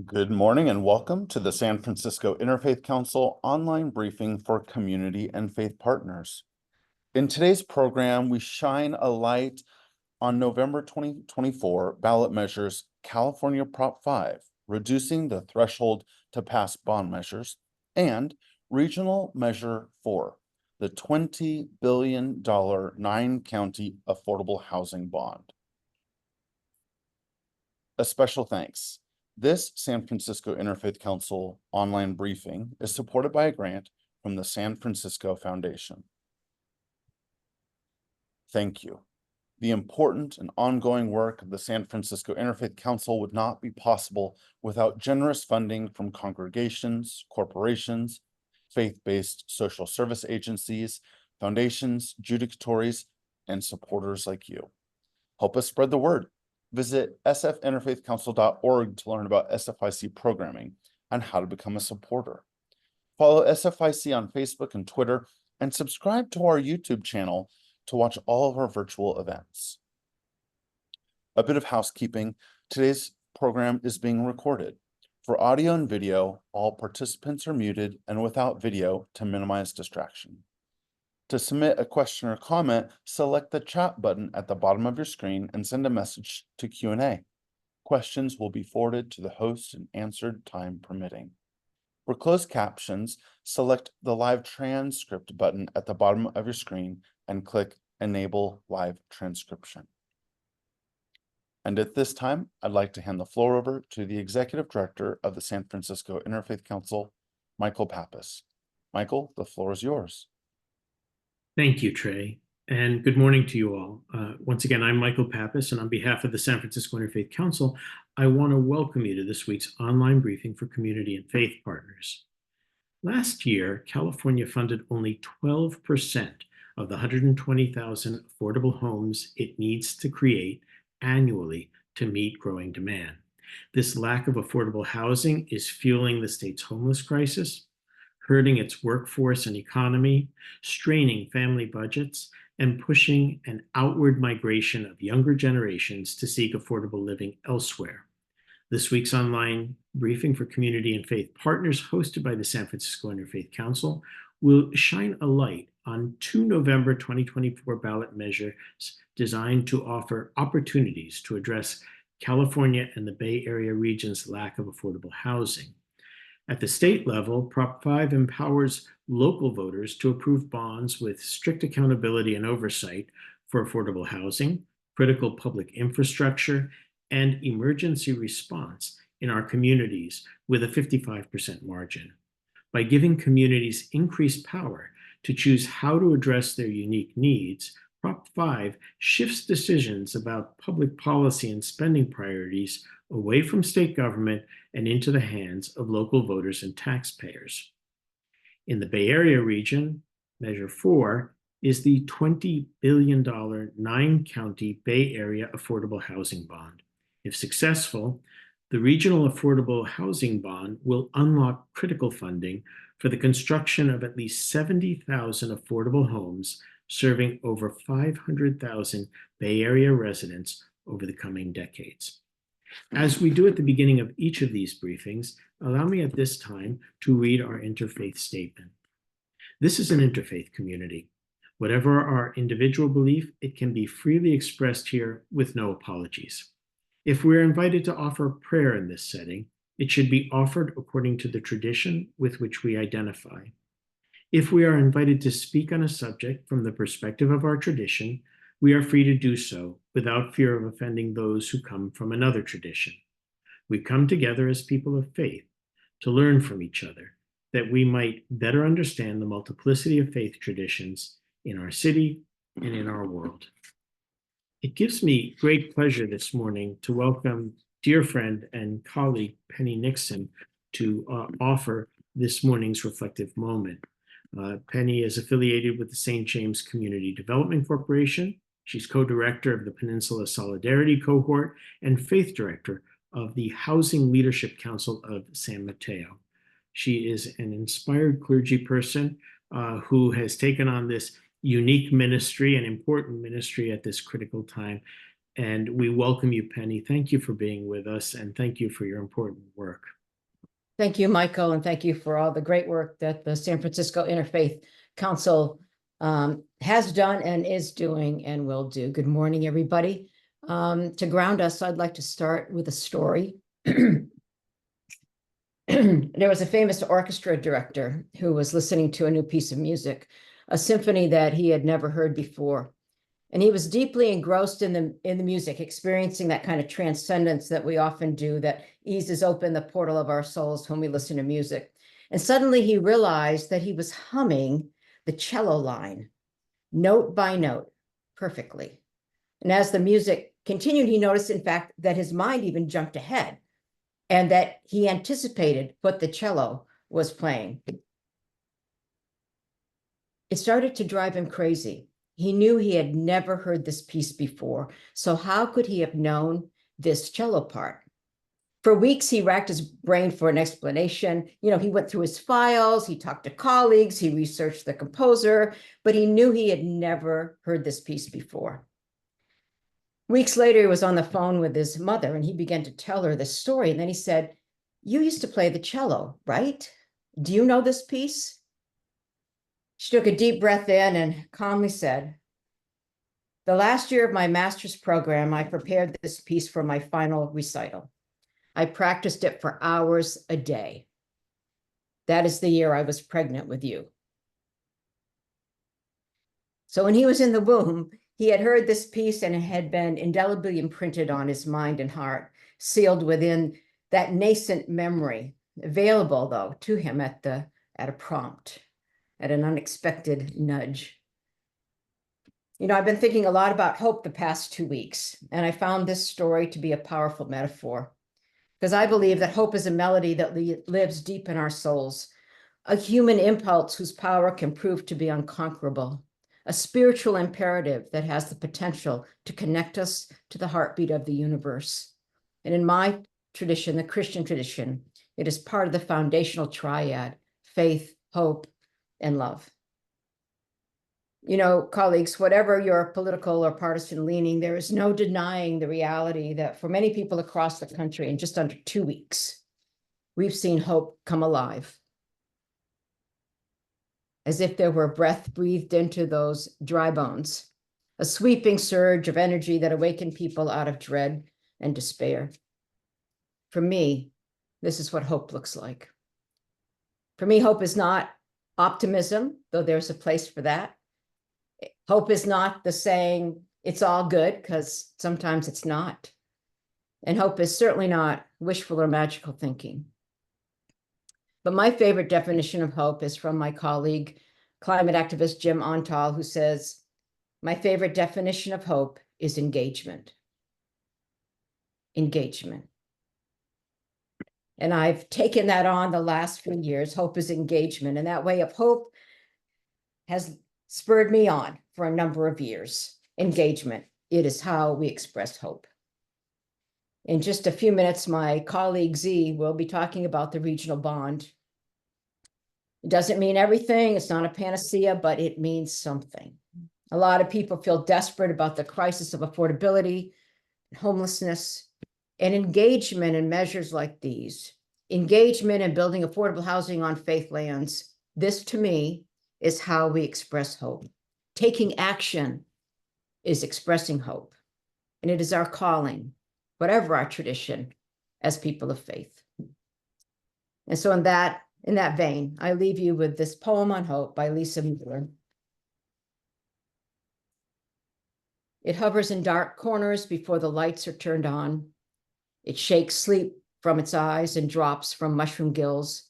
Good morning and welcome to the San Francisco Interfaith Council online briefing for community and faith partners. In today's program, we shine a light on November 2024 ballot measures California Prop 5, reducing the threshold to pass bond measures, and Regional Measure 4, the $20 billion 9-county affordable housing bond. A special thanks. This San Francisco Interfaith Council online briefing is supported by a grant from the San Francisco Foundation. Thank you. The important and ongoing work of the San Francisco Interfaith Council would not be possible without generous funding from congregations, corporations, faith-based social service agencies, foundations, judicatories, and supporters like you. Help us spread the word. Visit sfinterfaithcouncil.org to learn about SFIC programming and how to become a supporter. Follow SFIC on Facebook and Twitter, and subscribe to our YouTube channel to watch all of our virtual events. A bit of housekeeping. Today's program is being recorded. For audio and video, all participants are muted and without video to minimize distraction. To submit a question or comment, select the chat button at the bottom of your screen and send a message to Q&A. Questions will be forwarded to the host and answered, time permitting. For closed captions, select the live transcript button at the bottom of your screen and click Enable Live Transcription. And at this time, I'd like to hand the floor over to the Executive Director of the San Francisco Interfaith Council, Michael Pappas. Michael, the floor is yours. Thank you, Trey, and good morning to you all. Once again, I'm Michael Pappas, and on behalf of the San Francisco Interfaith Council, I want to welcome you to this week's online briefing for community and faith partners. Last year, California funded only 12% of the 120,000 affordable homes it needs to create annually to meet growing demand. This lack of affordable housing is fueling the state's homeless crisis, hurting its workforce and economy, straining family budgets, and pushing an outward migration of younger generations to seek affordable living elsewhere. This week's online briefing for community and faith partners, hosted by the San Francisco Interfaith Council, will shine a light on 2 November 2024 ballot measures designed to offer opportunities to address California and the Bay Area region's lack of affordable housing. At the state level, Prop 5 empowers local voters to approve bonds with strict accountability and oversight for affordable housing, critical public infrastructure, and emergency response in our communities with a 55% margin. By giving communities increased power to choose how to address their unique needs, Prop 5 shifts decisions about public policy and spending priorities away from state government and into the hands of local voters and taxpayers. In the Bay Area region, Measure 4 is the $20 billion 9-county Bay Area Affordable Housing Bond. If successful, the Regional Affordable Housing Bond will unlock critical funding for the construction of at least 70,000 affordable homes, serving over 500,000 Bay Area residents over the coming decades. As we do at the beginning of each of these briefings, allow me at this time to read our interfaith statement. This is an interfaith community. Whatever our individual belief, it can be freely expressed here with no apologies. If we're invited to offer prayer in this setting, it should be offered according to the tradition with which we identify. If we are invited to speak on a subject from the perspective of our tradition, we are free to do so without fear of offending those who come from another tradition. We come together as people of faith to learn from each other, that we might better understand the multiplicity of faith traditions in our city and in our world. It gives me great pleasure this morning to welcome dear friend and colleague Penny Nixon to offer this morning's reflective moment. Penny is affiliated with the St. James Community Development Corporation. She's co-director of the Peninsula Solidarity Cohort and faith director of the Housing Leadership Council of San Mateo. She is an inspired clergy person who has taken on this unique ministry and important ministry at this critical time. And we welcome you, Penny. Thank you for being with us, and thank you for your important work. Thank you, Michael, and thank you for all the great work that the San Francisco Interfaith Council has done and is doing and will do. Good morning, everybody. To ground us, I'd like to start with a story. There was a famous orchestra director who was listening to a new piece of music, a symphony that he had never heard before. And he was deeply engrossed in the music, experiencing that kind of transcendence that we often do, that eases open the portal of our souls when we listen to music. And suddenly he realized that he was humming the cello line, note by note, perfectly. And as the music continued, he noticed, in fact, that his mind even jumped ahead and that he anticipated what the cello was playing. It started to drive him crazy. He knew he had never heard this piece before, so how could he have known this cello part? For weeks, he racked his brain for an explanation. He went through his files, he talked to colleagues, he researched the composer, but he knew he had never heard this piece before. Weeks later, he was on the phone with his mother, and he began to tell her this story. And then he said, "You used to play the cello, right? Do you know this piece?" She took a deep breath in and calmly said, "The last year of my master's program, I prepared this piece for my final recital. I practiced it for hours a day. That is the year I was pregnant with you." So when he was in the womb, he had heard this piece and it had been indelibly imprinted on his mind and heart, sealed within that nascent memory, available, though, to him at a prompt, at an unexpected nudge. I've been thinking a lot about hope the past 2 weeks, and I found this story to be a powerful metaphor, because I believe that hope is a melody that lives deep in our souls, a human impulse whose power can prove to be unconquerable, a spiritual imperative that has the potential to connect us to the heartbeat of the universe. And in my tradition, the Christian tradition, it is part of the foundational triad: faith, hope, and love. Colleagues, whatever your political or partisan leaning, there is no denying the reality that for many people across the country, in just under 2 weeks, we've seen hope come alive, as if there were breath breathed into those dry bones, a sweeping surge of energy that awakened people out of dread and despair. For me, this is what hope looks like. For me, hope is not optimism, though there's a place for that. Hope is not the saying, "It's all good," because sometimes it's not. And hope is certainly not wishful or magical thinking. But my favorite definition of hope is from my colleague, climate activist Jim Ontal, who says, "My favorite definition of hope is engagement." Engagement. And I've taken that on the last few years. Hope is engagement. And that way of hope has spurred me on for a number of years. Engagement. It is how we express hope. In just a few minutes, my colleague Z will be talking about the regional bond. It doesn't mean everything. It's not a panacea, but it means something. A lot of people feel desperate about the crisis of affordability, homelessness, and engagement in measures like these. Engagement in building affordable housing on faith lands. This, to me, is how we express hope. Taking action is expressing hope. And it is our calling, whatever our tradition, as people of faith. And so in that vein, I leave you with this poem on hope by Lisa Mueller. It hovers in dark corners before the lights are turned on. It shakes sleep from its eyes and drops from mushroom gills.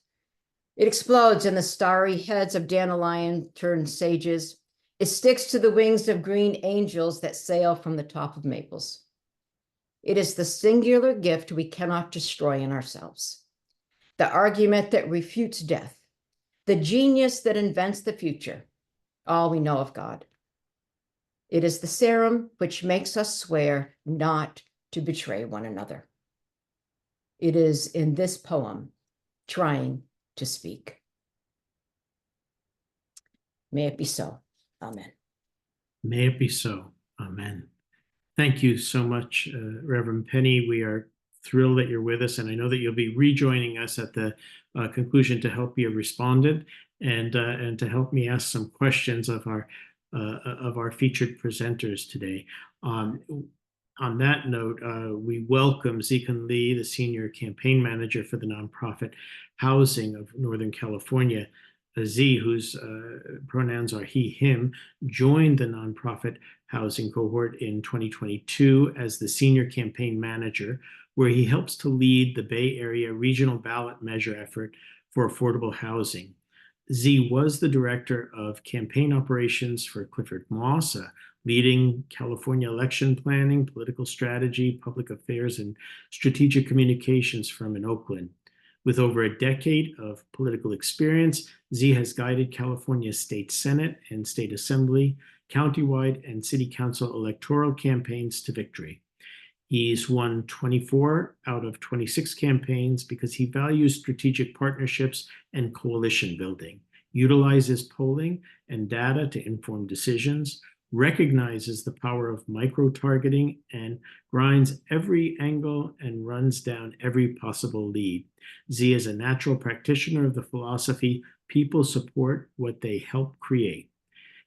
It explodes in the starry heads of dandelion-turned sages. It sticks to the wings of green angels that sail from the top of maples. It is the singular gift we cannot destroy in ourselves, the argument that refutes death, the genius that invents the future, all we know of God. It is the serum which makes us swear not to betray one another. It is in this poem, trying to speak. May it be so. Amen. May it be so. Amen. Thank you so much, Reverend Penny. We are thrilled that you're with us, and I know that you'll be rejoining us at the conclusion to help be a respondent and to help me ask some questions of our featured presenters today. On that note, we welcome Zekan Lee, the Senior Campaign Manager for the nonprofit Housing of Northern California. Z, whose pronouns are he, him, joined the nonprofit housing cohort in 2022 as the Senior Campaign Manager, where he helps to lead the Bay Area regional ballot measure effort for affordable housing. Z was the Director of Campaign Operations for Clifford Moss, leading California election planning, political strategy, public affairs, and strategic communications firm in Oakland. With over a decade of political experience, Z has guided California's state Senate and state assembly, countywide and city council electoral campaigns to victory. He's won 24 out of 26 campaigns because he values strategic partnerships and coalition building, utilizes polling and data to inform decisions, recognizes the power of micro-targeting, and grinds every angle and runs down every possible lead. Z is a natural practitioner of the philosophy, people support what they help create.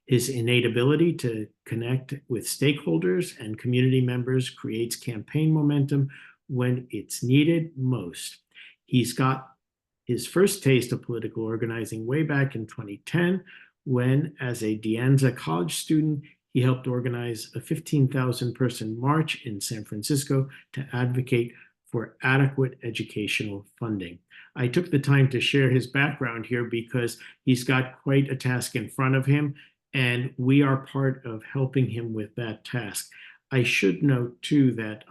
His innate ability to connect with stakeholders and community members creates campaign momentum when it's needed most. He's got his first taste of political organizing way back in 2010, when, as a De Anza college student, he helped organize a 15,000-person march in San Francisco to advocate for adequate educational funding. I took the time to share his background here because he's got quite a task in front of him, and we are part of helping him with that task. I should note, too, that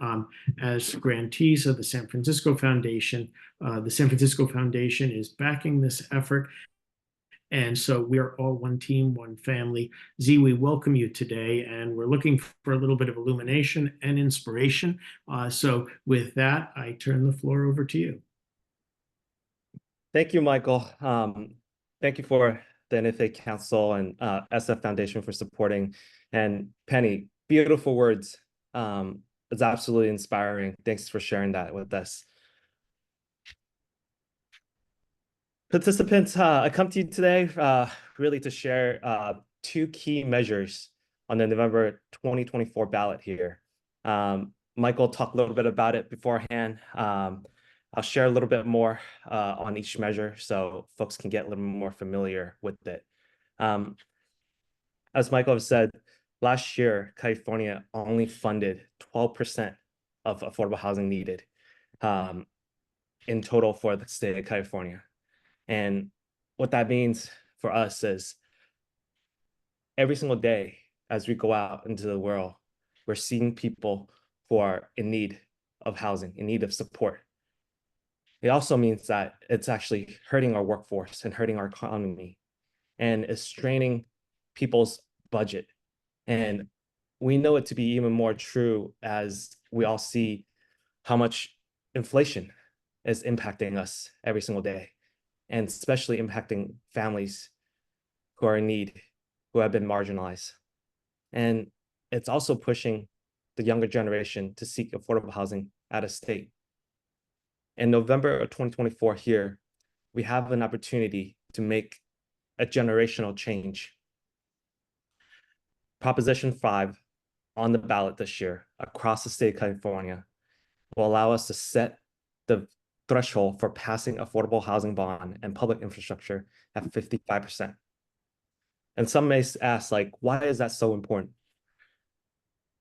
as grantees of the San Francisco Foundation is backing this effort. And so we are all one team, one family. Z, we welcome you today, and we're looking for a little bit of illumination and inspiration. So with that, I turn the floor over to you. Thank you, Michael. Thank you for the Interfaith Council and SF Foundation for supporting. And Penny, beautiful words. It's absolutely inspiring. Thanks for sharing that with us. Participants, I come to you today really to share two key measures on the November 2024 ballot here. Michael talked a little bit about it beforehand. I'll share a little bit more on each measure so folks can get a little more familiar with it. As Michael said, last year, California only funded 12% of affordable housing needed in total for the state of California. And what that means for us is every single day as we go out into the world, we're seeing people who are in need of housing, in need of support. It also means that it's actually hurting our workforce and hurting our economy, and it's straining people's budget. And we know it to be even more true as we all see how much inflation is impacting us every single day, and especially impacting families who are in need, who have been marginalized. And it's also pushing the younger generation to seek affordable housing out of state. In November of 2024 here, we have an opportunity to make a generational change. Proposition 5 on the ballot this year across the state of California will allow us to set the threshold for passing affordable housing bond and public infrastructure at 55%. And some may ask, like, why is that so important?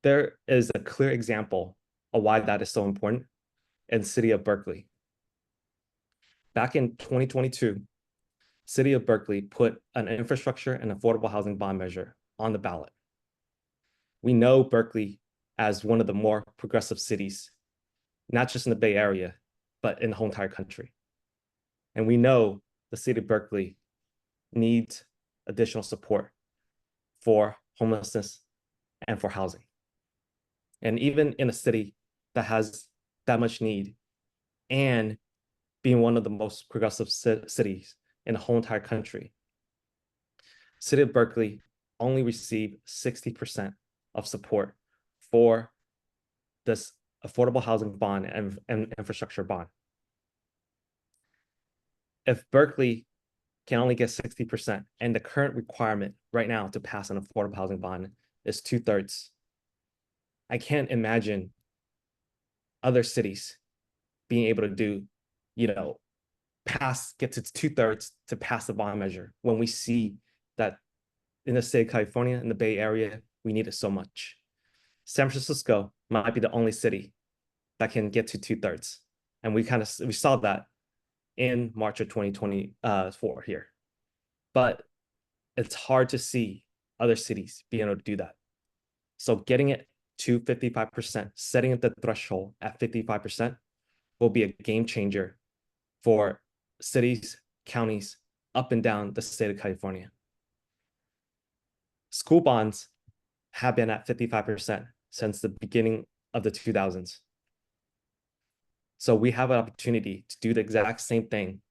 There is a clear example of why that is so important in the city of Berkeley. Back in 2022, city of Berkeley put an infrastructure and affordable housing bond measure on the ballot. We know Berkeley as one of the more progressive cities, not just in the Bay Area, but in the whole entire country. And we know the city of Berkeley needs additional support for homelessness and for housing. And even in a city that has that much need, and being one of the most progressive cities in the whole entire country, city of Berkeley only received 60% of support for this affordable housing bond and infrastructure bond. If Berkeley can only get 60%, and the current requirement right now to pass an affordable housing bond is 2/3, I can't imagine other cities being able to do, get to 2/3 to pass the bond measure when we see that in the state of California, in the Bay Area, we need it so much. San Francisco might be the only city that can get to 2/3. And we saw that in March of 2024 here. But it's hard to see other cities being able to do that. So getting it to 55%, setting the threshold at 55% will be a game changer for cities, counties, up and down the state of California. School bonds have been at 55% since the beginning of the 2000s. So we have an opportunity to do the exact same thing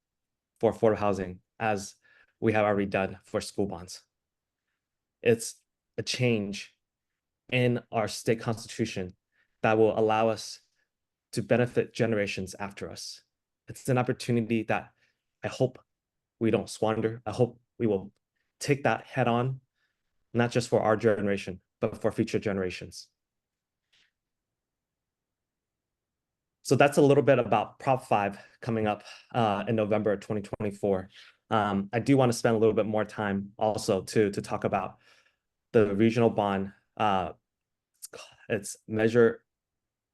for affordable housing as we have already done for school bonds. It's a change in our state constitution that will allow us to benefit generations after us. It's an opportunity that I hope we don't squander. I hope we will take that head on, not just for our generation, but for future generations. So that's a little bit about Prop 5 coming up in November of 2024. I do want to spend a little bit more time also to talk about the regional bond. It's Measure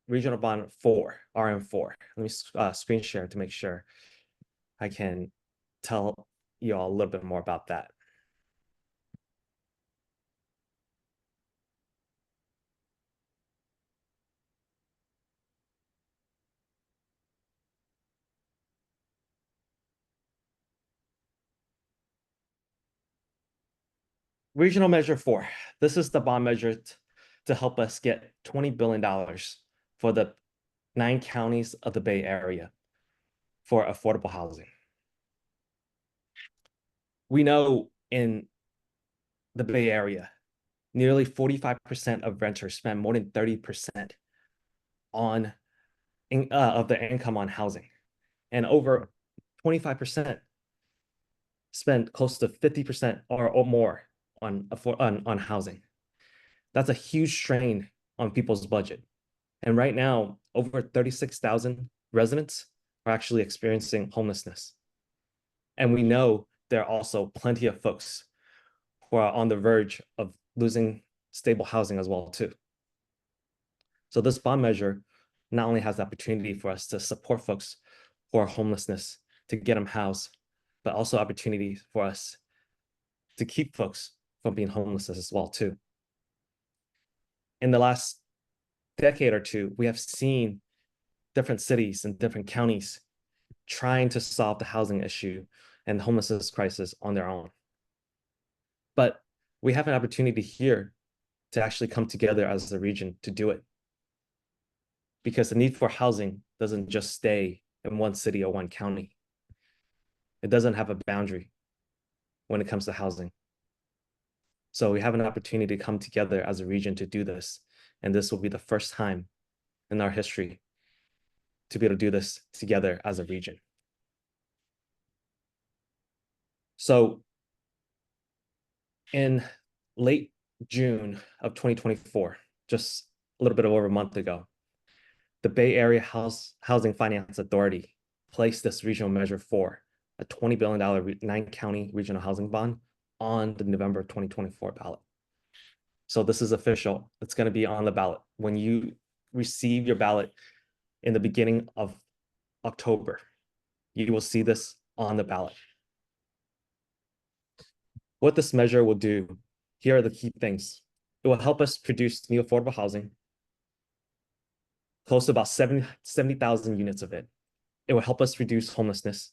Regional Bond 4, RM4. Let me screen share to make sure I can tell you all a little bit more about that. Regional Measure 4. This is the bond measure to help us get $20 billion for the 9 counties of the Bay Area for affordable housing. We know in the Bay Area, nearly 45% of renters spend more than 30% of their income on housing, and over 25% spend close to 50% or more on housing. That's a huge strain on people's budget. And right now, over 36,000 residents are actually experiencing homelessness. And we know there are also plenty of folks who are on the verge of losing stable housing as well too. So this bond measure not only has the opportunity for us to support folks who are homelessness, to get them housed, but also opportunities for us to keep folks from being homeless as well too. In the last decade or two, we have seen different cities and different counties trying to solve the housing issue and the homelessness crisis on their own. But we have an opportunity here to actually come together as a region to do it. Because the need for housing doesn't just stay in one city or one county. It doesn't have a boundary when it comes to housing. So we have an opportunity to come together as a region to do this. And this will be the first time in our history to be able to do this together as a region. So in late June of 2024, just a little bit over a month ago, the Bay Area Housing Finance Authority placed this regional measure 4, a $20 billion 9-county regional housing bond, on the November 2024 ballot. So this is official. It's going to be on the ballot. When you receive your ballot in the beginning of October, you will see this on the ballot. What this measure will do, here are the key things. It will help us produce new affordable housing, close to about 70,000 units of it. It will help us reduce homelessness,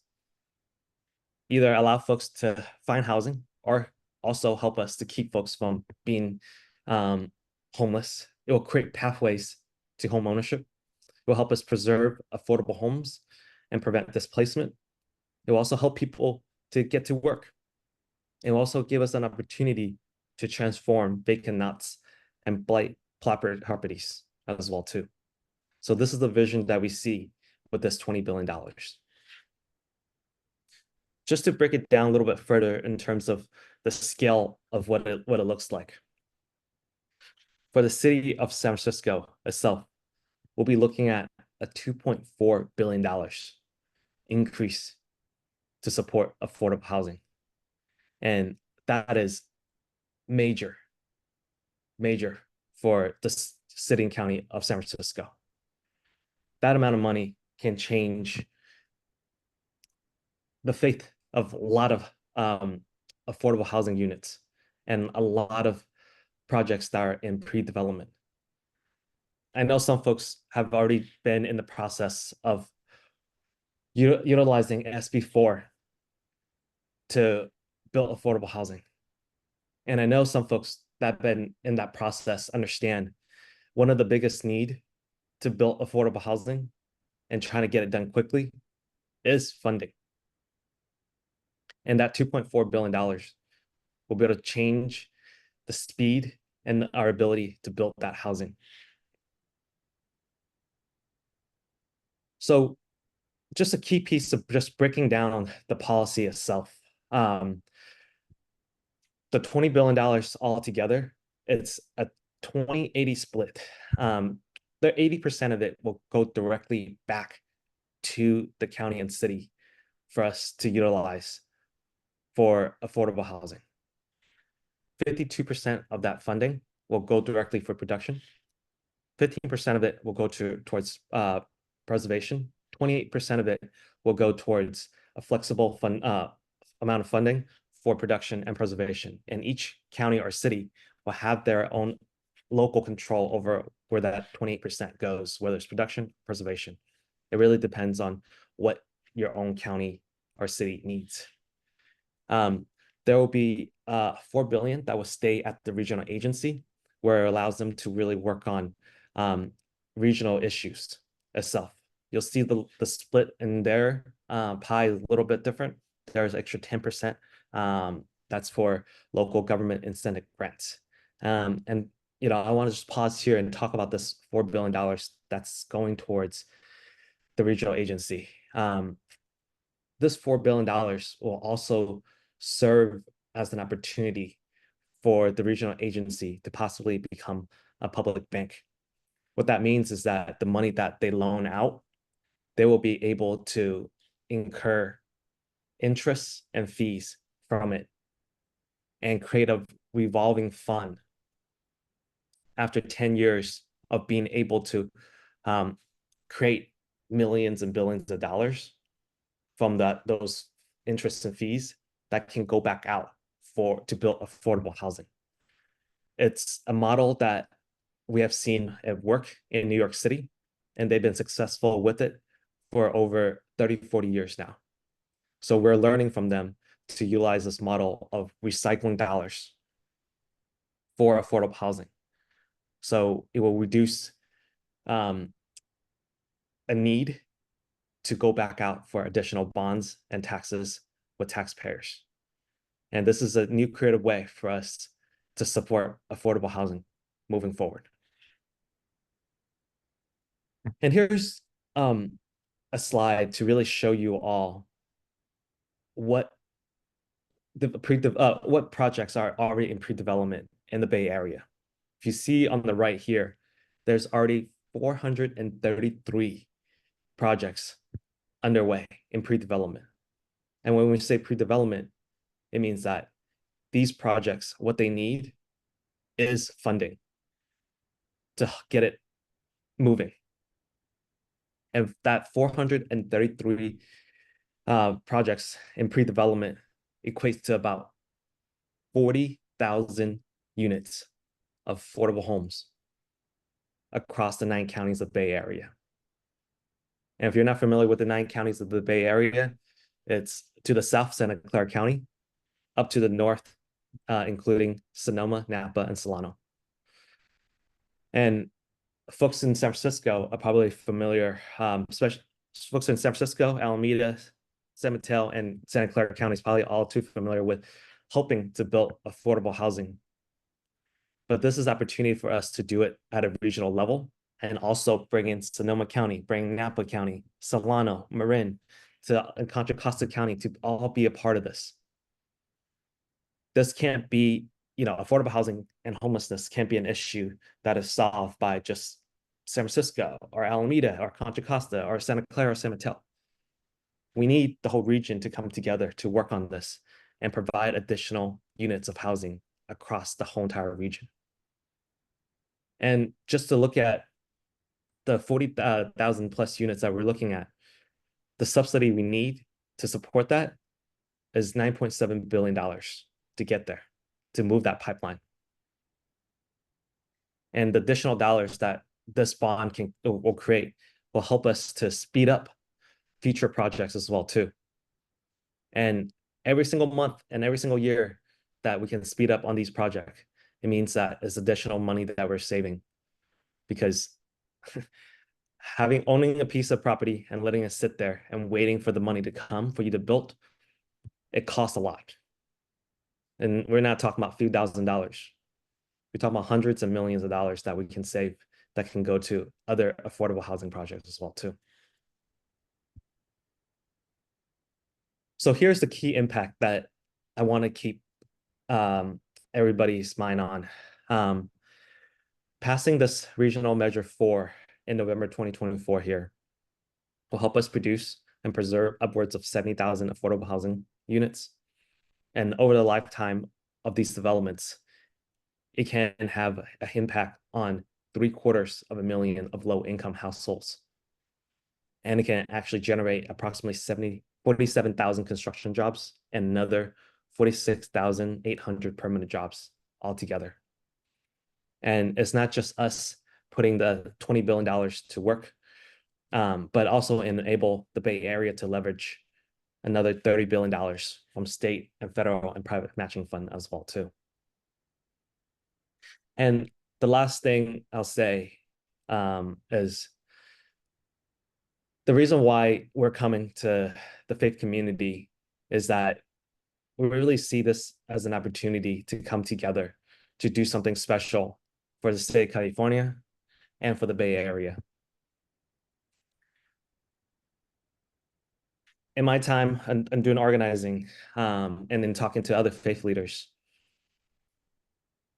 either allow folks to find housing or also help us to keep folks from being homeless. It will create pathways to home ownership. It will help us preserve affordable homes and prevent displacement. It will also help people to get to work. It will also give us an opportunity to transform vacant lots and blight properties as well too. So this is the vision that we see with this $20 billion. Just to break it down a little bit further in terms of the scale of what it looks like. For the city of San Francisco itself, we'll be looking at a $2.4 billion increase to support affordable housing. And that is major for the city and county of San Francisco. That amount of money can change the fate of a lot of affordable housing units and a lot of projects that are in pre-development. I know some folks have already been in the process of utilizing SB4 to build affordable housing. And I know some folks that have been in that process understand one of the biggest need to build affordable housing and trying to get it done quickly is funding. And that $2.4 billion will be able to change the speed and our ability to build that housing. So just a key piece of just breaking down on the policy itself. The $20 billion altogether, it's a 20-80 split. The 80% of it will go directly back to the county and city for us to utilize for affordable housing. 52% of that funding will go directly for production. 15% of it will go towards preservation. 28% of it will go towards a flexible amount of funding for production and preservation. And each county or city will have their own local control over where that 28% goes, whether it's production, preservation. It really depends on what your own county or city needs. There will be $4 billion that will stay at the regional agency, where it allows them to really work on regional issues itself. You'll see the split in their pie is a little bit different. There's extra 10%. That's for local government incentive grants. And I want to just pause here and talk about this $4 billion that's going towards the regional agency. This $4 billion will also serve as an opportunity for the regional agency to possibly become a public bank. What that means is that the money that they loan out, they will be able to incur interest and fees from it and create a revolving fund after 10 years of being able to create millions and billions of dollars from those interests and fees that can go back out to build affordable housing. It's a model that we have seen at work in New York City, and they've been successful with it for over 30, 40 years now. So we're learning from them to utilize this model of recycling dollars for affordable housing. So it will reduce a need to go back out for additional bonds and taxes with taxpayers. And this is a new creative way for us to support affordable housing moving forward. And here's a slide to really show you all what what projects are already in pre-development in the Bay Area. If you see on the right here, there's already 433 projects underway in pre-development. And when we say pre-development, it means that these projects, what they need is funding to get it moving. And that 433 projects in pre-development equates to about 40,000 units of affordable homes across the 9 counties of the Bay Area. And if you're not familiar with the 9 counties of the Bay Area, it's to the south, Santa Clara County, up to the north, including Sonoma, Napa, and Solano. And folks in San Francisco are probably familiar, especially folks in San Francisco, Alameda, San Mateo, and Santa Clara counties probably all too familiar with hoping to build affordable housing. But this is an opportunity for us to do it at a regional level and also bring in Sonoma County, bring Napa County, Solano, Marin, and Contra Costa County to all be a part of this. This can't be, affordable housing and homelessness can't be an issue that is solved by just San Francisco or Alameda or Contra Costa or Santa Clara or San Mateo. We need the whole region to come together to work on this and provide additional units of housing across the whole entire region. And just to look at the 40,000 plus units that we're looking at, the subsidy we need to support that is $9.7 billion to get there, to move that pipeline. And the additional dollars that this bond will create will help us to speed up future projects as well too. And every single month and every single year that we can speed up on these projects, it means that it's additional money that we're saving, because owning a piece of property and letting it sit there and waiting for the money to come for you to build, it costs a lot. And we're not talking about a few $1,000s. We're talking about hundreds of millions of dollars that we can save that can go to other affordable housing projects as well too. So here's the key impact that I want to keep everybody's mind on. Passing this regional measure 4 in November 2024 here will help us produce and preserve upwards of 70,000 affordable housing units. And over the lifetime of these developments, it can have an impact on 750,000 of low-income households. And it can actually generate approximately 47,000 construction jobs and another 46,800 permanent jobs altogether. And it's not just us putting the $20 billion to work, but also enable the Bay Area to leverage another $30 billion from state and federal and private matching fund as well too. And the last thing I'll say is the reason why we're coming to the faith community is that we really see this as an opportunity to come together to do something special for the state of California and for the Bay Area. In my time and doing organizing and then talking to other faith leaders,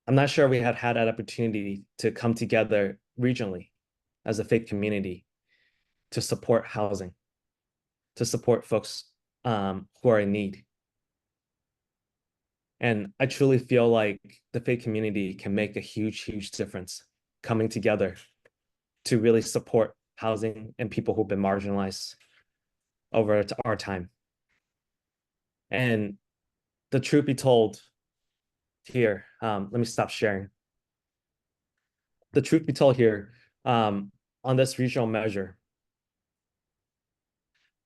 I'm not sure we had that opportunity to come together regionally as a faith community to support housing, to support folks who are in need. And I truly feel like the faith community can make a huge, huge difference coming together to really support housing and people who've been marginalized over our time. And the truth be told here, let me stop sharing. The truth be told here, on this regional measure,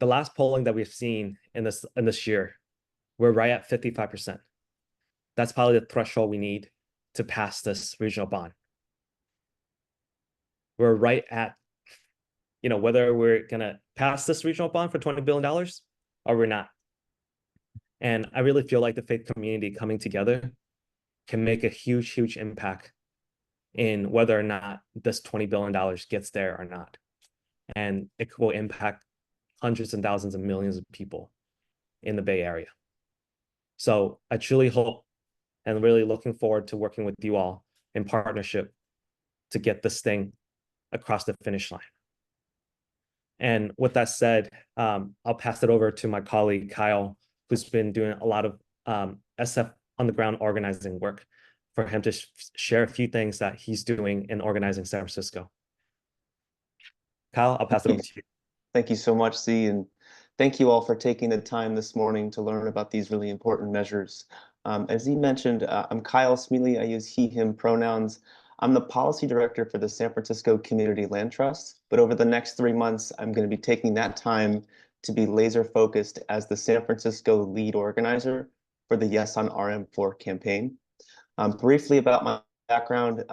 the last polling that we've seen in this year, we're right at 55%. That's probably the threshold we need to pass this regional bond. We're right at, whether we're gonna pass this regional bond for $20 billion or we're not. And I really feel like the faith community coming together can make a huge, huge impact in whether or not this $20 billion gets there or not. And it will impact hundreds and thousands of millions of people in the Bay Area. So I truly hope and really looking forward to working with you all in partnership to get this thing across the finish line. And with that said, I'll pass it over to my colleague, Kyle, who's been doing a lot of SF on the ground organizing work, for him to share a few things that he's doing in organizing San Francisco. Kyle, I'll pass it over to you. Thank you so much, Z, and thank you all for taking the time this morning to learn about these really important measures. As Z mentioned, I'm Kyle Smealy. I use he, him pronouns. I'm the policy director for the San Francisco Community Land Trust, but over the next 3 months, I'm going to be taking that time to be laser focused as the San Francisco lead organizer for the Yes on RM4 campaign. Briefly about my background,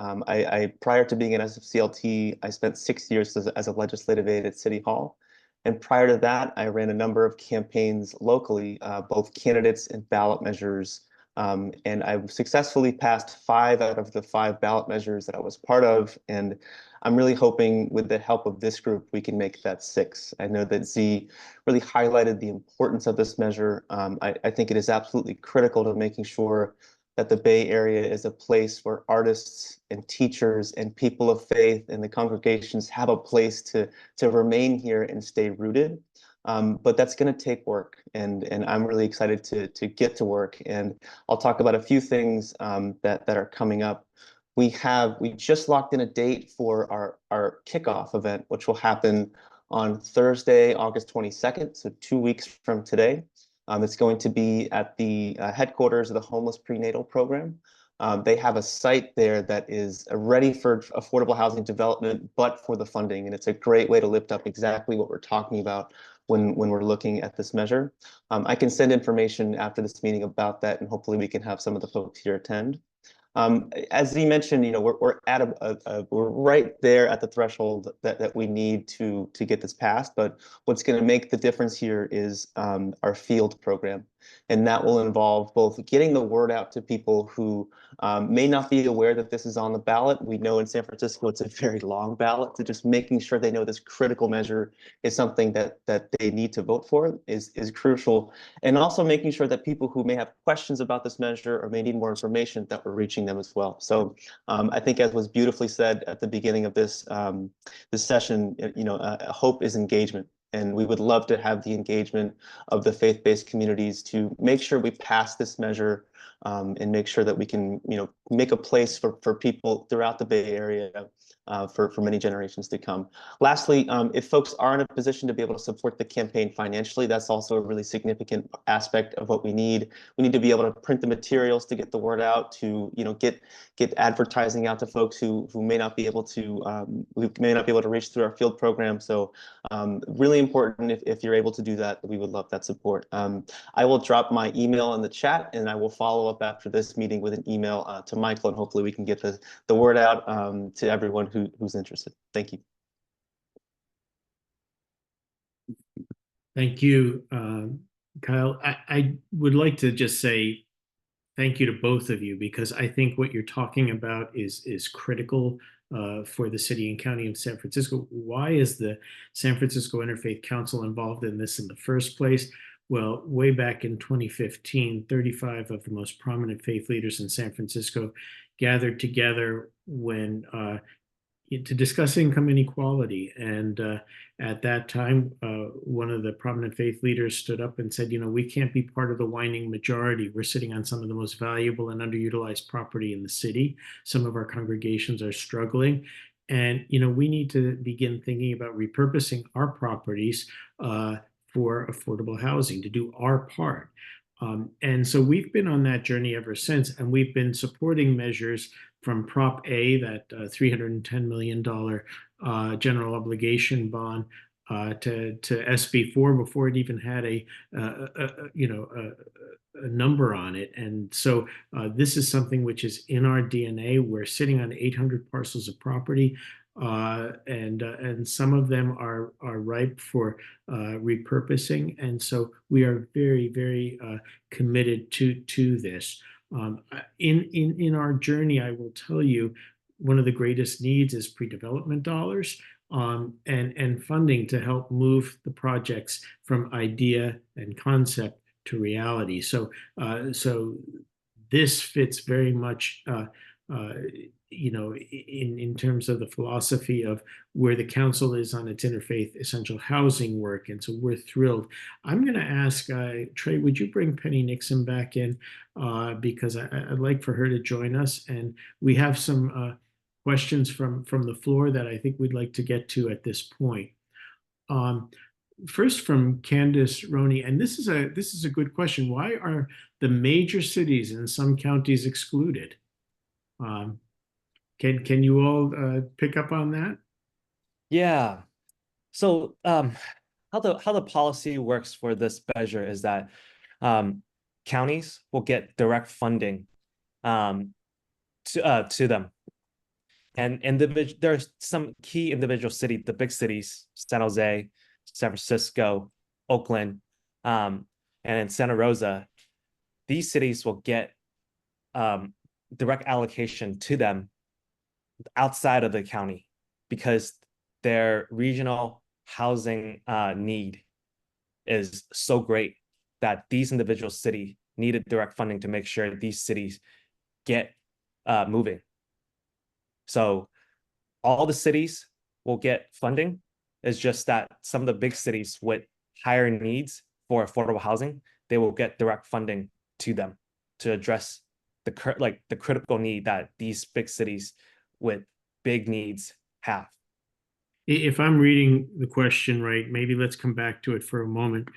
prior to being an SFCLT, I spent 6 years as a legislative aide at City Hall. And prior to that, I ran a number of campaigns locally, both candidates and ballot measures And I've successfully passed 5 out of the 5 ballot measures that I was part of. And I'm really hoping with the help of this group, we can make that 6. I know that Z really highlighted the importance of this measure. I think it is absolutely critical to making sure that the Bay Area is a place where artists and teachers and people of faith and the congregations have a place to remain here and stay rooted. But that's going to take work, and I'm really excited to get to work. And I'll talk about a few things that are coming up. We just locked in a date for our kickoff event, which will happen on Thursday, August 22nd, so 2 weeks from today. It's going to be at the headquarters of the Homeless Prenatal Program. They have a site there that is ready for affordable housing development, but for the funding. And it's a great way to lift up exactly what we're talking about when we're looking at this measure. I can send information after this meeting about that, and hopefully we can have some of the folks here attend. As he mentioned, we're at we're right there at the threshold that we need to get this passed. But what's going to make the difference here is our field program, and that will involve both getting the word out to people who may not be aware that this is on the ballot. We know in San Francisco it's a very long ballot, so just making sure they know this critical measure is something that they need to vote for is crucial, and also making sure that people who may have questions about this measure or may need more information, that we're reaching them as well. So I think, as was beautifully said at the beginning of this this session, hope is engagement. And we would love to have the engagement of the faith-based communities to make sure we pass this measure and make sure that we can, make a place for people throughout the Bay Area for many generations to come. Lastly, if folks are in a position to be able to support the campaign financially, that's also a really significant aspect of what we need. We need to be able to print the materials to get the word out, to get advertising out to folks who may not be able to reach through our field program. So really important, if you're able to do that, we would love that support. I will drop my email in the chat, and I will follow up after this meeting with an email to Michael, and hopefully we can get the word out to everyone who's interested. Thank you. Thank you, Kyle. I would like to just say thank you to both of you, because I think what you're talking about is critical for the city and county of San Francisco. Why is the San Francisco Interfaith Council involved in this in the first place? Well, way back in 2015, 35 of the most prominent faith leaders in San Francisco gathered together to discuss income inequality. And at that time, one of the prominent faith leaders stood up and said, we can't be part of the whining majority. We're sitting on some of the most valuable and underutilized property in the city. Some of our congregations are struggling. And, we need to begin thinking about repurposing our properties for affordable housing, to do our part. And so we've been on that journey ever since, and we've been supporting measures from Prop A, that $310 million general obligation bond, to SB4 before it even had a number on it. And so this is something which is in our DNA. We're sitting on 800 parcels of property. And some of them are ripe for repurposing, and so we are very, very committed to this. In our journey, I will tell you, one of the greatest needs is pre-development dollars and funding to help move the projects from idea and concept to reality. So this fits very much. In terms of the philosophy of where the council is on its interfaith essential housing work. And so we're thrilled. I'm going to ask, Trey, would you bring Penny Nixon back in? Because I'd like for her to join us. And we have some questions from the floor that I think we'd like to get to at this point. First, from Candace Roney, and this is a good question. Why are the major cities in some counties excluded? Can you all pick up on that? Yeah. So how the policy works for this measure is that counties will get direct funding to them, and there's some key individual cities, the big cities, San Jose, San Francisco, Oakland, and in Santa Rosa. These cities will get direct allocation to them outside of the county, because their regional housing need is so great that these individual cities needed direct funding to make sure these cities get moving. So all the cities will get funding. It's just that some of the big cities with higher needs for affordable housing, they will get direct funding to them to address the critical need that these big cities with big needs have. If I'm reading the question right, maybe let's come back to it for a moment.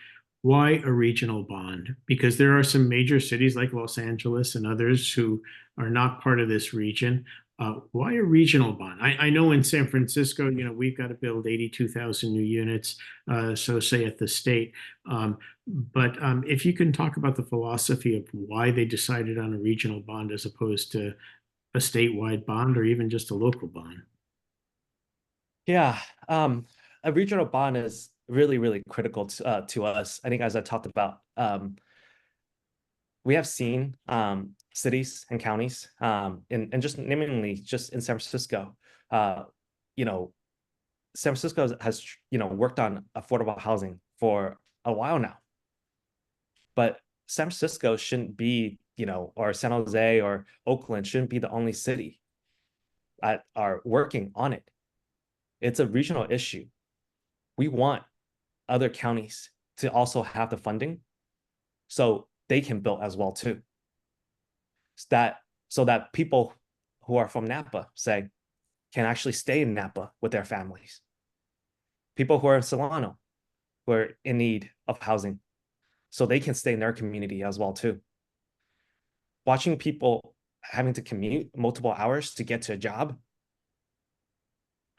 Why a regional bond? Because there are some major cities like Los Angeles and others who are not part of this region. Why a regional bond? I know in San Francisco, we've got to build 82,000 new units, so say at the state. But if you can talk about the philosophy of why they decided on a regional bond as opposed to a statewide bond or even just a local bond. Yeah, a regional bond is really, really critical to us. I think, as I talked about, we have seen cities and counties, and just namely just in San Francisco, San Francisco has worked on affordable housing for a while now, but San Francisco shouldn't be, or San Jose or Oakland shouldn't be the only city that are working on it. It's a regional issue. We want other counties to also have the funding so they can build as well too. So that people who are from Napa, say, can actually stay in Napa with their families. People who are in Solano, who are in need of housing, so they can stay in their community as well too. Watching people having to commute multiple hours to get to a job,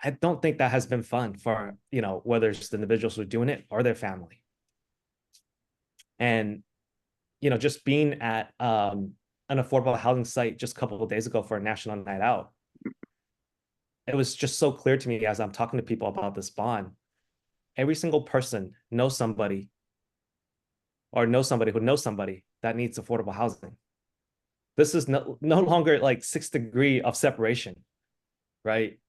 I don't think that has been fun for, whether it's the individuals who are doing it or their family. And, just being at an affordable housing site just a couple of days ago for a national night out, it was just so clear to me as I'm talking to people about this bond. Every single person knows somebody or knows somebody who knows somebody that needs affordable housing. This is no longer like 6 degrees of separation, right?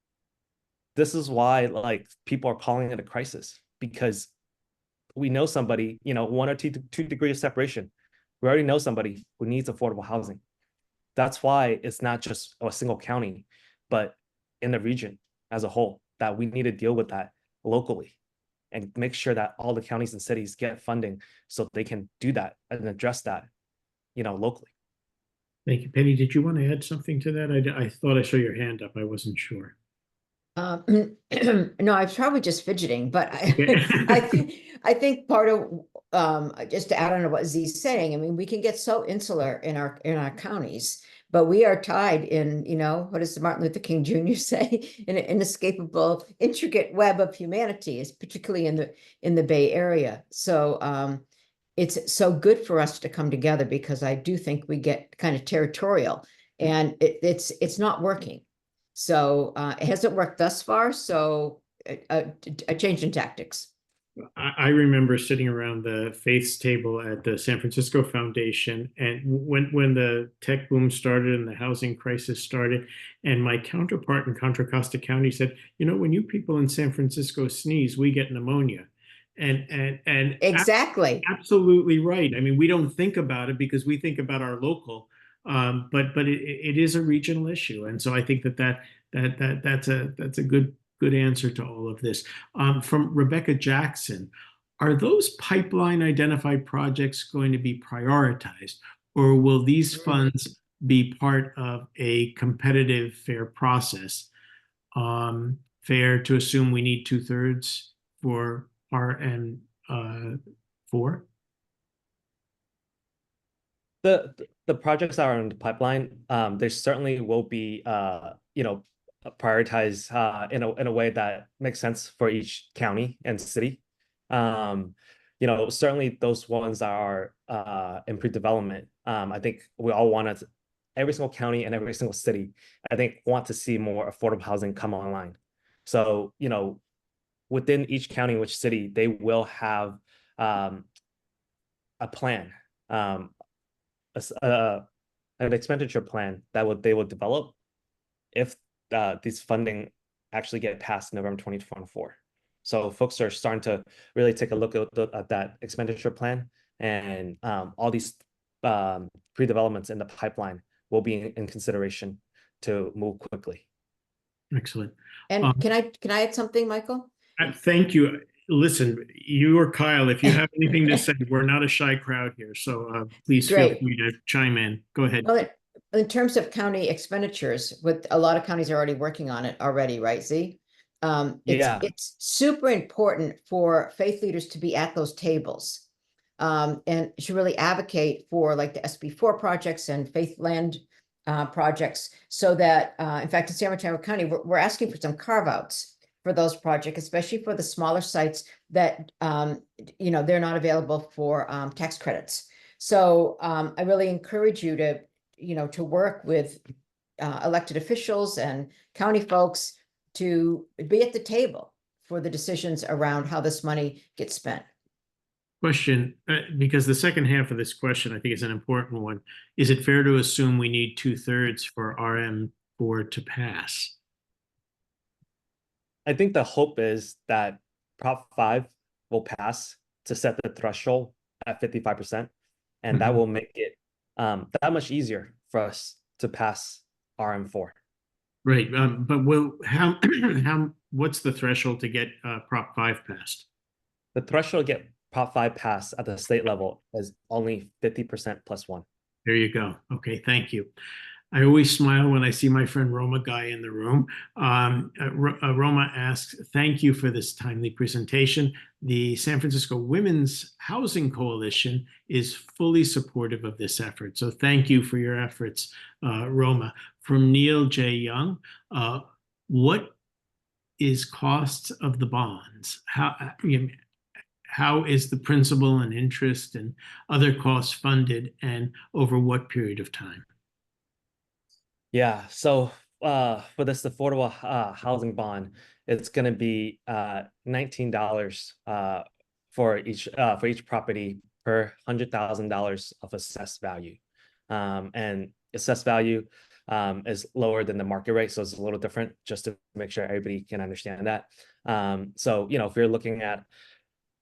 This is why people are calling it a crisis, because we know somebody, 1 or 2 degrees of separation. We already know somebody who needs affordable housing. That's why it's not just a single county, but in the region as a whole, that we need to deal with that locally and make sure that all the counties and cities get funding so they can do that and address that, locally. Thank you. Penny, did you want to add something to that? I thought I saw your hand up. I wasn't sure. No, I was probably just fidgeting, but I think part of just to add on to what Z's saying, I mean, we can get so insular in our counties, but we are tied in, what does Martin Luther King Jr. say? In an inescapable, intricate web of humanity, is particularly in the Bay Area. So it's so good for us to come together, because I do think we get kind of territorial, and it's not working. So it hasn't worked thus far. So a change in tactics. I remember sitting around the faiths table at the San Francisco Foundation, and when the tech boom started and the housing crisis started, and my counterpart in Contra Costa County said, when you people in San Francisco sneeze, we get pneumonia. And Exactly. Absolutely right. I mean, we don't think about it because we think about our local. But it is a regional issue, and so I think that's a good answer to all of this. From Rebecca Jackson, are those pipeline identified projects going to be prioritized, or will these funds be part of a competitive, fair process? Fair to assume we need 2/3 for RN 4? The projects that are in the pipeline, they certainly will be, prioritized in a way that makes sense for each county and city. Certainly those ones that are in pre-development. I think we all want to, every single county and every single city, I think, want to see more affordable housing come online. So, within each county, which city, they will have a plan. an expenditure plan that they would develop if these funding actually get passed November 2024. So folks are starting to really take a look at that expenditure plan, and all these pre-developments in the pipeline will be in consideration to move quickly. Excellent. And can I add something, Michael? Thank you. Listen, you or Kyle, if you have anything to say, we're not a shy crowd here, so please feel Great. free to chime in. Go ahead. Well, in terms of county expenditures, with a lot of counties are already working on it already, right, Z? Yeah. It's super important for faith leaders to be at those tables. And should really advocate for like the SB4 projects and faith land projects, so that, in fact, in San Mateo County, we're asking for some carve-outs for those projects, especially for the smaller sites that, they're not available for tax credits. So I really encourage you to work with elected officials and county folks to be at the table for the decisions around how this money gets spent. Question, because the second half of this question, I think, is an important one. Is it fair to assume we need 2/3 for RM4 to pass? I think the hope is that Prop 5 will pass to set the threshold at 55%, and that will make it that much easier for us to pass RM4. Right, but what's the threshold to get Prop 5 passed? The threshold to get Prop 5 passed at the state level is only 50% plus 1. There you go. Okay, thank you. I always smile when I see my friend Roma Guy in the room. Roma asks, thank you for this timely presentation. The San Francisco Women's Housing Coalition is fully supportive of this effort. So thank you for your efforts, Roma. From Neil J. Young, what is costs of the bonds? How is the principal and interest and other costs funded, and over what period of time? Yeah, so for this affordable housing bond, it's going to be $19 for each property per $100,000 of assessed value, and assessed value is lower than the market rate, so it's a little different, just to make sure everybody can understand that. So if you're looking at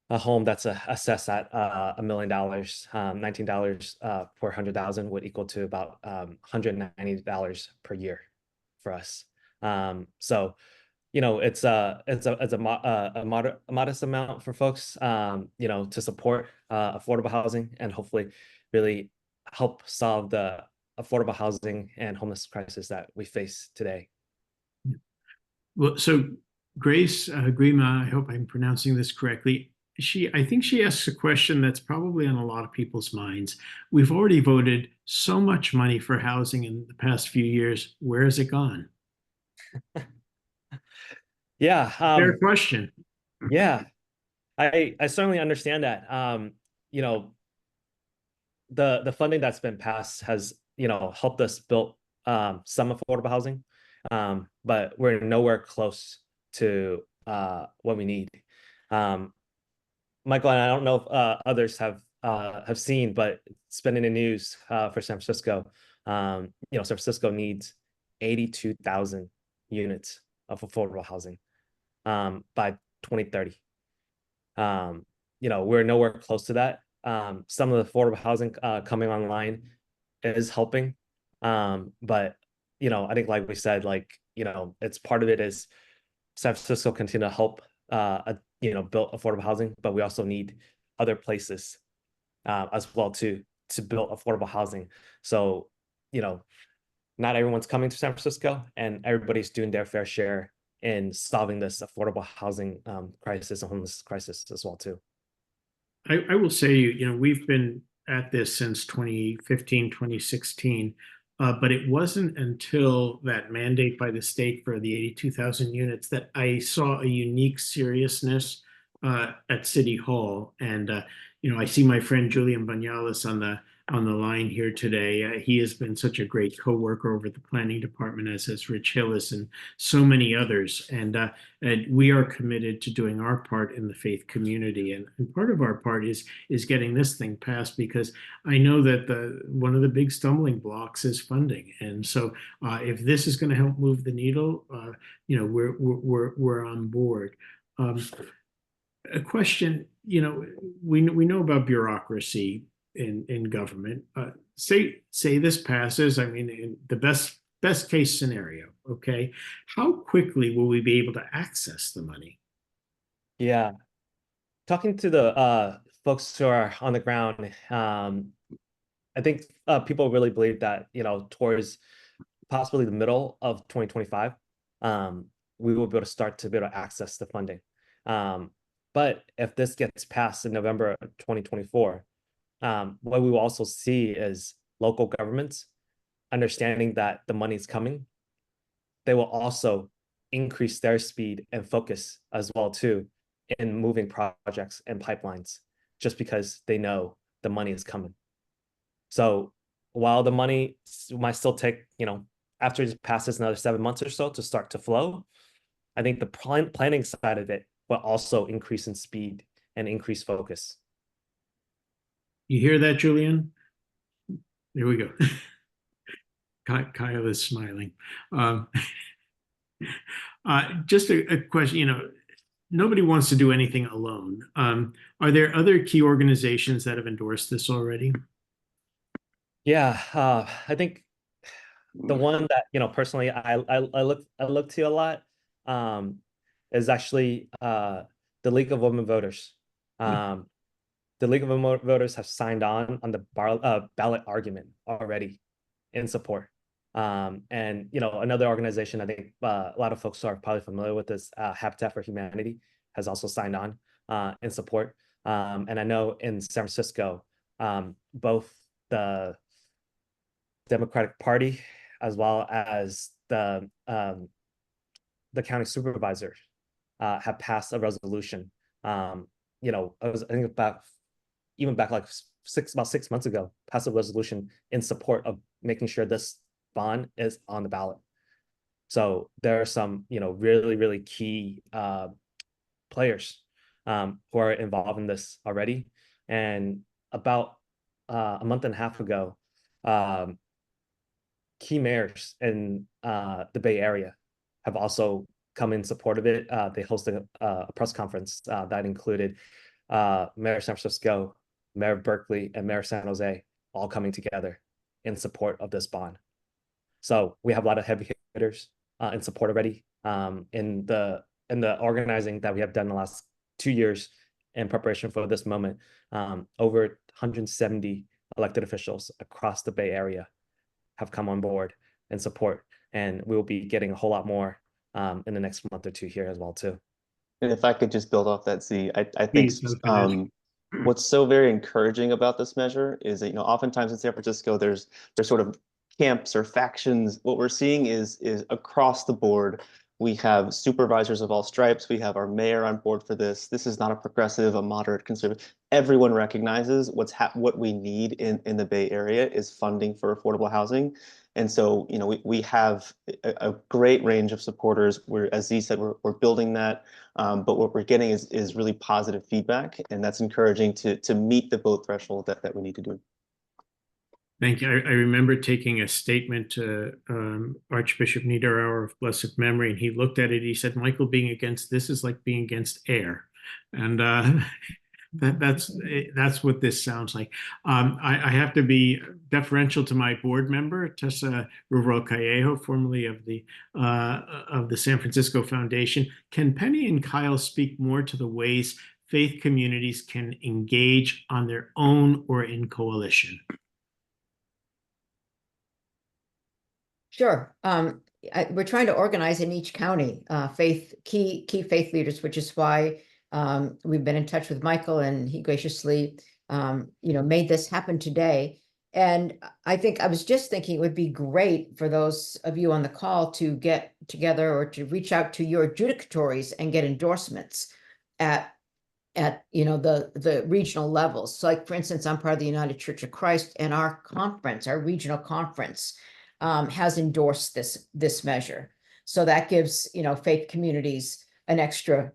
a home that's assessed at $1 million, $19 per 100,000 would equal to about $190 per year for us. So it's a modest amount for folks to support affordable housing and hopefully really help solve the affordable housing and homeless crisis that we face today. Well, so Grace Grima, I hope I'm pronouncing this correctly. I think she asks a question that's probably on a lot of people's minds. We've already voted so much money for housing in the past few years. Where has it gone? Yeah. Fair question. Yeah, I certainly understand that. The funding that's been passed has helped us build some affordable housing, but we're nowhere close to what we need. Michael, and I don't know if others have seen, but it's been in the news for San Francisco. San Francisco needs 82,000 units of affordable housing by 2030. We're nowhere close to that. Some of the affordable housing coming online is helping, but I think, like we said, it's part of it is San Francisco continue to help build affordable housing, but we also need other places as well to build affordable housing. So not everyone's coming to San Francisco, and everybody's doing their fair share in solving this affordable housing crisis and homeless crisis as well too. I will say, we've been at this since 2015, 2016, but it wasn't until that mandate by the state for the 82,000 units that I saw a unique seriousness at City Hall. And, I see my friend Julian Banyalis on on the line here today. He has been such a great co-worker over the planning department, as has Rich Hillis and so many others. And we are committed to doing our part in the faith community. And part of our part is getting this thing passed, because I know that one of the big stumbling blocks is funding. And so if this is going to help move the needle, we're on board. A question, we know about bureaucracy in government. Say this passes. I mean, in the best case scenario, okay, how quickly will we be able to access the money? Yeah, talking to the folks who are on the ground, I think people really believe that towards possibly the middle of 2025, we will be able to start to be able to access the funding. But if this gets passed in November of 2024, what we will also see is local governments understanding that the money is coming. They will also increase their speed and focus as well too in moving projects and pipelines, just because they know the money is coming. So while the money might still take, after it passes another 7 months or so to start to flow, I think the planning side of it will also increase in speed and increase focus. You hear that, Julian? There we go. Kyle is smiling. Just a question, nobody wants to do anything alone. Are there other key organizations that have endorsed this already? Yeah, I think the one that personally I look to a lot is actually the League of Women Voters. The League of Women Voters have signed on the ballot argument already in support. And another organization I think a lot of folks are probably familiar with is Habitat for Humanity has also signed on in support. And I know in San Francisco, both the Democratic Party as well as the county supervisors have passed a resolution. I think about like about 6 months ago, passed a resolution in support of making sure this bond is on the ballot. So there are some, really, really key players who are involved in this already. And about a month and a half ago, key mayors in the Bay Area have also come in support of it. They hosted a press conference that included Mayor San Francisco, Mayor Berkeley, and Mayor San Jose all coming together in support of this bond. So we have a lot of heavy hitters in support already. In the organizing that we have done the last 2 years in preparation for this moment, over 170 elected officials across the Bay Area have come on board and support, and we will be getting a whole lot more in the next month or two here as well too. And if I could just build off that, Z, I think what's so very encouraging about this measure is that oftentimes in San Francisco there's sort of camps or factions. What we're seeing is across the board. We have supervisors of all stripes. We have our mayor on board for this. This is not a progressive, a moderate, conservative. Everyone recognizes what we need in the Bay Area is funding for affordable housing. And so, we have a great range of supporters. As Z said, we're building that. But what we're getting is really positive feedback, and that's encouraging to meet the vote threshold that we need to do. Thank you. I remember taking a statement to Archbishop Niederauer of blessed memory, and he looked at it. He said, "Michael, being against this is like being against air," and that's what this sounds like. I have to be deferential to my board member, Tessa Rural Callejo, formerly of the San Francisco Foundation. Can Penny and Kyle speak more to the ways faith communities can engage on their own or in coalition? Sure. We're trying to organize in each county key faith leaders, which is why we've been in touch with Michael, and he graciously made this happen today. And I was just thinking it would be great for those of you on the call to get together or to reach out to your adjudicatories and get endorsements at at, the regional levels. So like, for instance, I'm part of the United Church of Christ, and our conference, our regional conference, has endorsed this measure. So that gives, faith communities an extra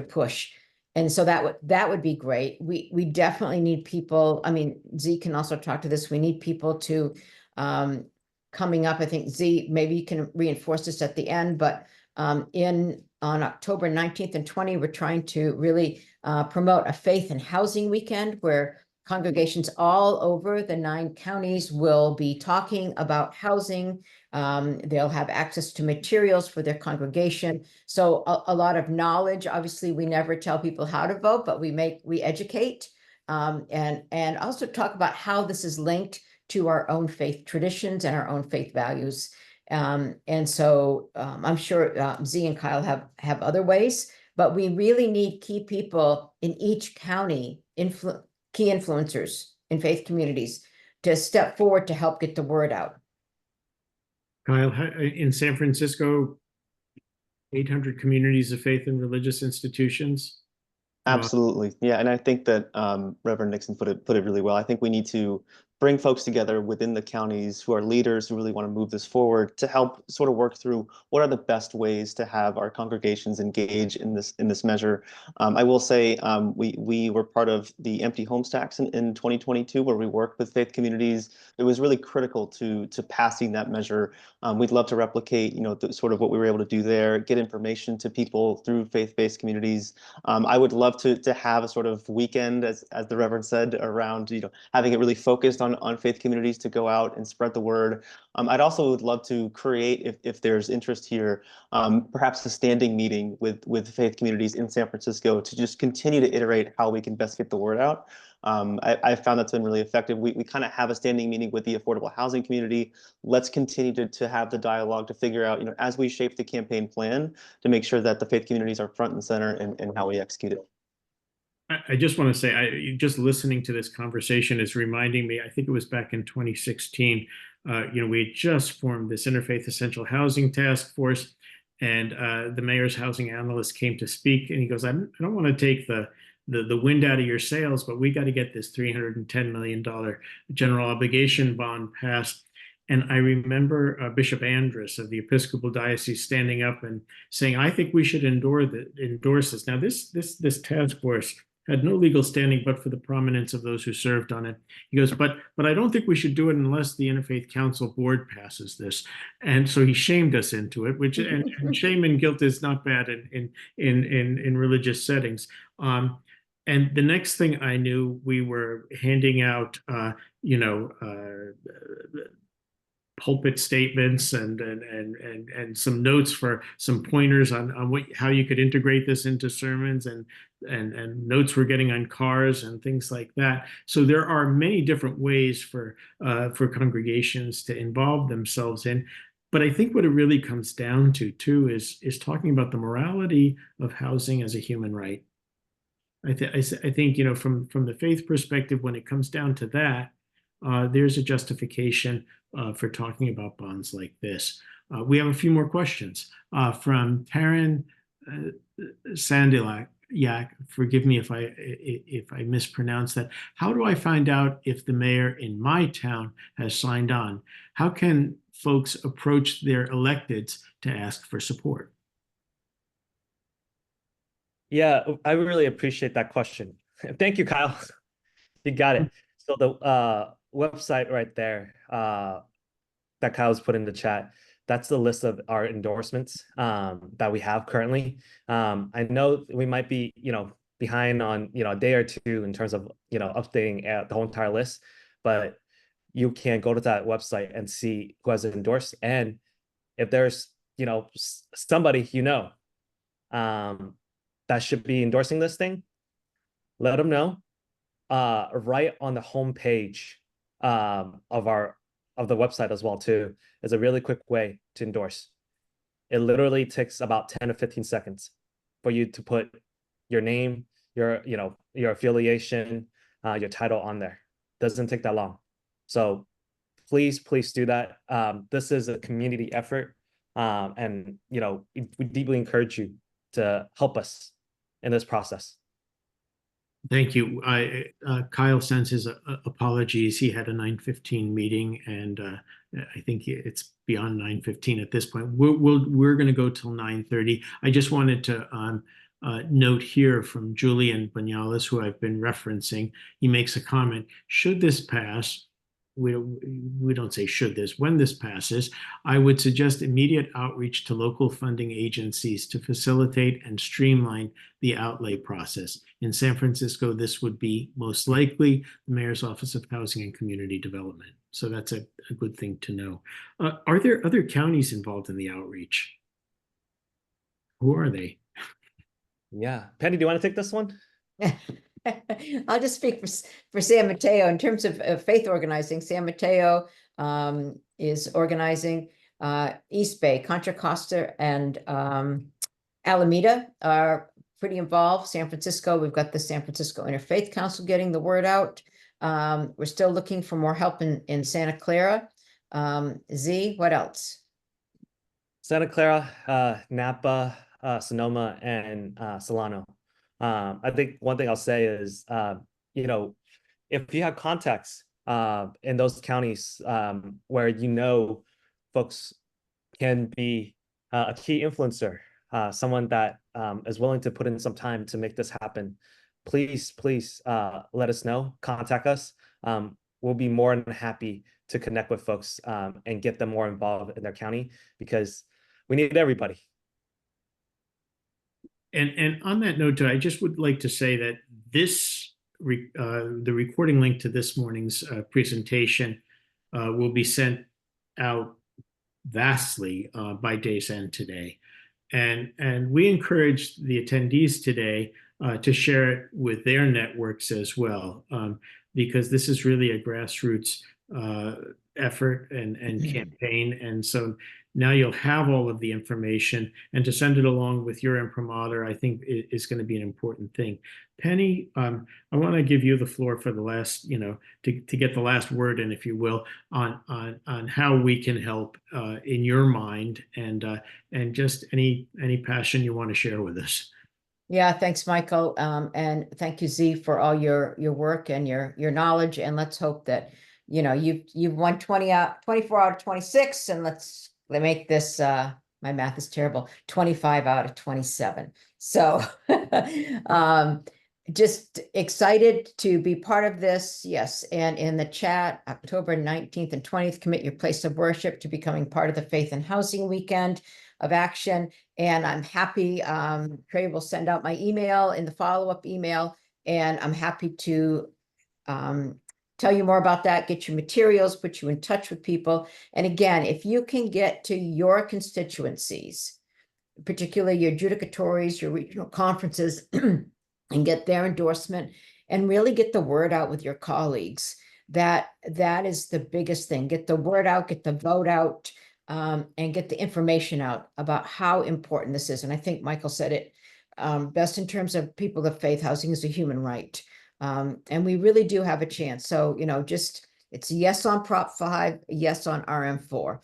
push. And so that would be great. We definitely need people. I mean, Z can also talk to this. We need people to, coming up, I think, Z, maybe you can reinforce this at the end, but on October 19th and 20th, we're trying to really promote a faith and housing weekend where congregations all over the 9 counties will be talking about housing. They'll have access to materials for their congregation. So a lot of knowledge. Obviously, we never tell people how to vote, but we educate, and also talk about how this is linked to our own faith traditions and our own faith values. And so I'm sure Z and Kyle have other ways, but we really need key people in each county, key influencers in faith communities, to step forward to help get the word out. Kyle, in San Francisco, 800 communities of faith and religious institutions. Absolutely. Yeah. And I think that Reverend Nixon put it really well. I think we need to bring folks together within the counties who are leaders who really want to move this forward to help sort of work through what are the best ways to have our congregations engage in this measure. I will say we were part of the empty homes tax in 2022, where we worked with faith communities. It was really critical to passing that measure. We'd love to replicate, sort of what we were able to do there, get information to people through faith-based communities. I would love to have a sort of weekend, as the Reverend said, around having it really focused on faith communities to go out and spread the word. I'd also would love to create, if there's interest here, perhaps a standing meeting with faith communities in San Francisco to just continue to iterate how we can best get the word out. I found that's been really effective. We kind of have a standing meeting with the affordable housing community. Let's continue to have the dialogue to figure out, as we shape the campaign plan, to make sure that the faith communities are front and center in how we execute it. I just want to say, just listening to this conversation is reminding me, I think it was back in 2016, we had just formed this Interfaith Essential Housing Task Force, and the mayor's housing analyst came to speak, and he goes, I don't want to take the wind out of your sails, but we got to get this $310 million general obligation bond passed. And I remember Bishop Andrus of the Episcopal Diocese standing up and saying, I think we should endorse this. Now, this task force had no legal standing but for the prominence of those who served on it. He goes, but I don't think we should do it unless the Interfaith Council board passes this. And so he shamed us into it, which and shame and guilt is not bad in religious settings. And the next thing I knew, we were handing out, pulpit statements and some notes for some pointers on how you could integrate this into sermons, and notes we're getting on cars and things like that. So there are many different ways for congregations to involve themselves in. But I think what it really comes down to too is talking about the morality of housing as a human right. I think from the faith perspective, when it comes down to that, there's a justification for talking about bonds like this. We have a few more questions from Taryn Sandilak. Forgive me if I mispronounce that. How do I find out if the mayor in my town has signed on? How can folks approach their electeds to ask for support? Yeah, I really appreciate that question. Thank you, Kyle. You got it. So the website right there that Kyle's put in the chat, that's the list of our endorsements that we have currently. I know we might be, behind on, a day or two in terms of, updating the whole entire list, but you can go to that website and see who has endorsed. And if there's, somebody, that should be endorsing this thing, let them know. Right on the homepage of the website as well too is a really quick way to endorse. It literally takes about 10 to 15 seconds for you to put your name, your affiliation, your title on there. Doesn't take that long. So please do that. This is a community effort, and we deeply encourage you to help us in this process. Thank you. Kyle sends his apologies. He had a 9:15 meeting, and I think it's beyond 9:15 at this point. We're going to go till 9:30. I just wanted to note here from Julian Banyalis, who I've been referencing. He makes a comment: should this pass, we don't say should this, when this passes, I would suggest immediate outreach to local funding agencies to facilitate and streamline the outlay process. In San Francisco, this would be most likely the Mayor's Office of Housing and Community Development. So that's a good thing to know. Are there other counties involved in the outreach? Who are they? Yeah. Penny, do you want to take this one? I'll just speak for San Mateo in terms of faith organizing. San Mateo is organizing. East Bay, Contra Costa, and Alameda are pretty involved. San Francisco, we've got the San Francisco Interfaith Council getting the word out. We're still looking for more help in Santa Clara. Z, what else? Santa Clara, Napa, Sonoma, and Solano. I think one thing I'll say is, you know, if you have contacts in those counties where you know folks can be a key influencer, someone that is willing to put in some time to make this happen, please let us know, contact us. We'll be more than happy to connect with folks and get them more involved in their county, because we need everybody. And on that note, I just would like to say that this the recording link to this morning's presentation will be sent out vastly by day's end today. And we encourage the attendees today to share it with their networks as well, because this is really a grassroots effort and campaign. And so now you'll have all of the information, and to send it along with your imprimatur, I think is going to be an important thing. Penny, I want to give you the floor for the last, to get the last word in, if you will, on how we can help in your mind, and just any passion you want to share with us. Yeah, thanks, Michael. And thank you, Z, for all your work and your knowledge. And let's hope that, you've won 24 out of 26, and let's make this, my math is terrible, 25 out of 27. So just excited to be part of this. Yes. And in the chat, October 19th and 20th, commit your place of worship to becoming part of the Faith and Housing Weekend of Action. And I'm happy, Trey will send out my email in the follow-up email, and I'm happy to tell you more about that, get your materials, put you in touch with people. And again, if you can get to your constituencies, particularly your judicatories, your regional conferences, and get their endorsement and really get the word out with your colleagues, that is the biggest thing. Get the word out, get the vote out, and get the information out about how important this is. And I think Michael said it best in terms of people of faith. Housing is a human right. And we really do have a chance. So, just it's a yes on Prop 5, a yes on RM4.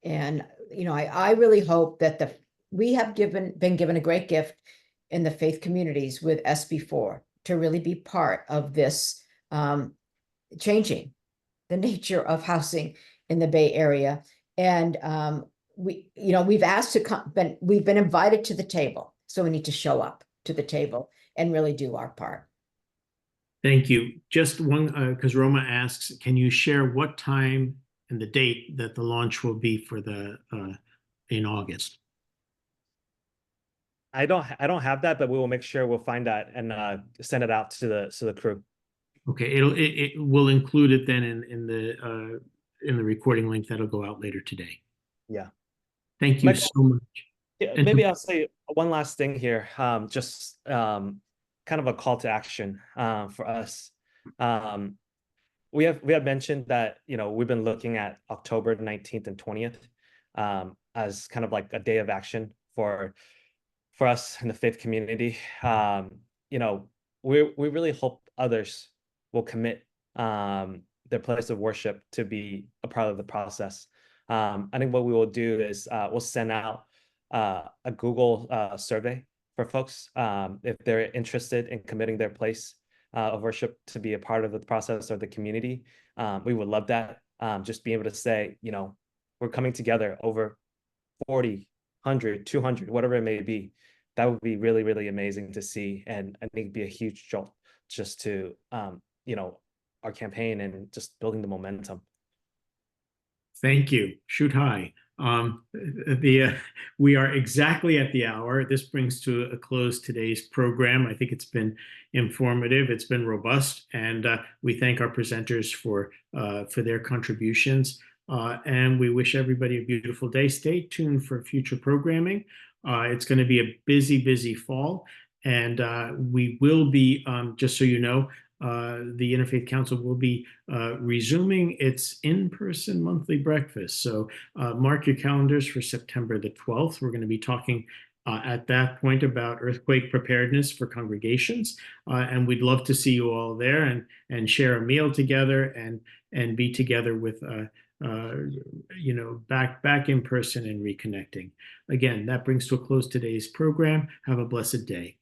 And, I really hope that we have been given a great gift in the faith communities with SB4 to really be part of this changing the nature of housing in the Bay Area. And we've asked to come, we've been invited to the table. So we need to show up to the table and really do our part. Thank you. Just one, because Roma asks, can you share what time and the date that the launch will be for the in August? I don't have that, but we will make sure we'll find that and send it out to the crew. Okay, it will include it then in the recording link that'll go out later today. Yeah. Thank you so much. Yeah, maybe I'll say one last thing here. Just kind of a call to action for us. We have mentioned that we've been looking at October 19th and 20th as kind of like a day of action for us in the faith community. We really hope others will commit their place of worship to be a part of the process. I think what we will do is we'll send out a Google survey for folks, if they're interested in committing their place of worship to be a part of the process or the community, we would love that. Just be able to say, you know, we're coming together over 40, 100, 200, whatever it may be. That would be really, really amazing to see. And I think it'd be a huge jolt just to, you know, our campaign and just building the momentum. Thank you. Shoot high. We are exactly at the hour. This brings to a close today's program. I think it's been informative. It's been robust, and we thank our presenters for their contributions. And we wish everybody a beautiful day. Stay tuned for future programming. It's going to be a busy, busy fall, and we will be, just so you know, the Interfaith Council will be resuming its in-person monthly breakfast. So mark your calendars for September the 12th. We're going to be talking at that point about earthquake preparedness for congregations. And we'd love to see you all there and share a meal together and be together with you know, back in person and reconnecting. Again, that brings to a close today's program. Have a blessed day.